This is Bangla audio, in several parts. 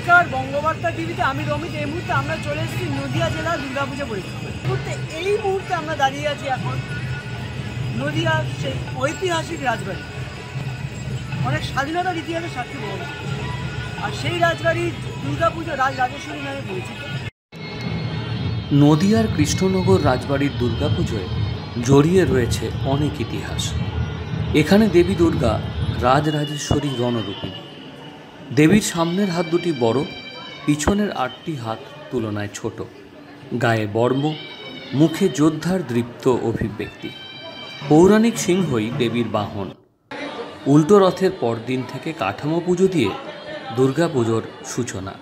নমস্কার বঙ্গবার্তা টিভিতে আমি রমিত। এই মুহূর্তে আমরা চলে এসেছি নদিয়া জেলা দুর্গাপূজা পরিস্থিতি। এই মুহূর্তে আমরা দাঁড়িয়ে আছি এখন নদিয়ার সেই ঐতিহাসিক রাজবাড়ি, অনেক স্বাধীনতার ইতিহাসের সাক্ষী বহন, আর সেই রাজবাড়ি দুর্গাপুজো রাজরাজেশ্বরী নামে পরিচিত। নদিয়ার কৃষ্ণনগর রাজবাড়ির দুর্গাপুজোয় জড়িয়ে রয়েছে অনেক ইতিহাস। এখানে দেবী দুর্গা রাজরাজেশ্বরী রণরূপিণী। দেবীর সামনের হাত দুটি বড়, পিছনের 8টি হাত তুলনায় ছোট, গায়ে বর্ম, মুখে যোদ্ধার দৃপ্ত অভিব্যক্তি। পৌরাণিক সিংহই দেবীর বাহন। উল্টো রথের পরদিন থেকে কাঠামো পুজো দিয়ে দুর্গাপুজোর সূচনা।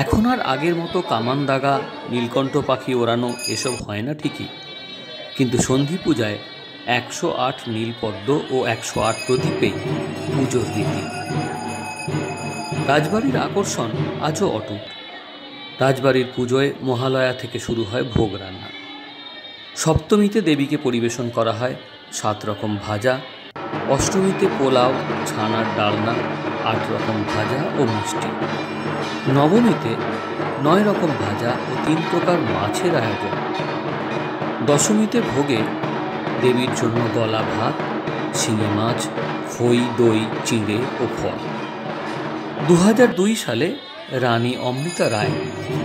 এখন আর আগের মতো কামান দাগা, নীলকণ্ঠ পাখি ওড়ানো এসব হয় না ঠিকই, কিন্তু সন্ধি পূজায় 108 নীলপদ্ম ও 108 প্রদীপেই পুজোর রীতি। রাজবাড়ির আকর্ষণ আজও অটুট। রাজবাড়ির পুজোয় মহালয়া থেকে শুরু হয় ভোগ রান্না। সপ্তমীতে দেবীকে পরিবেশন করা হয় 7 রকম ভাজা, অষ্টমীতে পোলাও, ছানার ডালনা, 8 রকম ভাজা ও মিষ্টি, নবমীতে 9 রকম ভাজা ও 3 প্রকার মাছের আয়োজন, দশমীতে ভোগে দেবীর জন্য গলা ভাত, শিঙি মাছ, খই, দই, চিঁড়ে ও ফল। 2002 সালে রানী অমৃতা রায়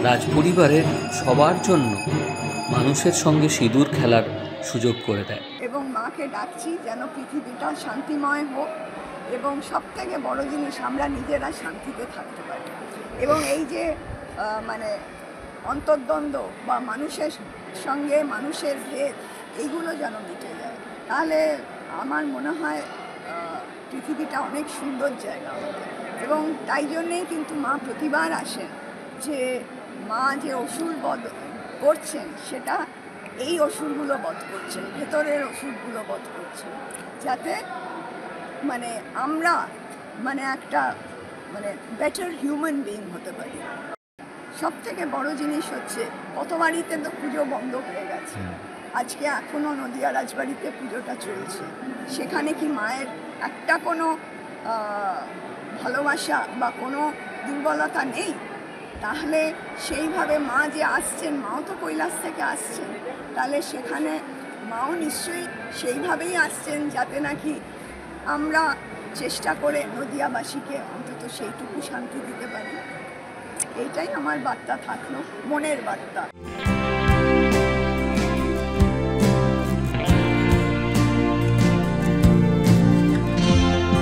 রাজপরিবারের সবার জন্য মানুষের সঙ্গে সিঁদুর খেলার সুযোগ করে দেয়। এবং মাকে ডাকছি যেন পৃথিবীটা শান্তিময় হোক, এবং সব থেকে বড় জিনিস আমরা নিজেরা শান্তিতে থাকতে পারি, এবং এই যে অন্তর্দ্বন্দ্ব বা মানুষের সঙ্গে মানুষের ভেদ, এইগুলো যেন মিটে যায়। তাহলে আমার মনে হয় পৃথিবীটা অনেক সুন্দর জায়গা হবে। এবং তাই জন্যেই কিন্তু মা প্রতিবার আসেন, যে মা যে অসুর বধ করছেন সেটা এই অসুরগুলো বধ করছেন, ভেতরের অসুরগুলো বধ করছেন, যাতে আমরা একটা বেটার হিউম্যান বিইং হতে পারি। সব থেকে বড় জিনিস হচ্ছে, কত বাড়িতে তো পুজো বন্ধ হয়ে গেছে, আজকে এখনও নদিয়া রাজবাড়িতে পুজোটা চলছে। সেখানে কি মায়ের একটা কোনো ভালোবাসা বা কোনো দুর্বলতা নেই? তাহলে সেইভাবে মা যে আসছেন, মাও তো কৈলাস থেকে আসছেন, তাহলে সেখানে মাও নিশ্চয়ই সেইভাবেই আসছেন, যাতে নাকি আমরা চেষ্টা করে নদিয়াবাসীকে অন্তত সেইটুকু শান্তি দিতে পারি। এইটাই আমার বার্তা থাকলো, মনের বার্তা।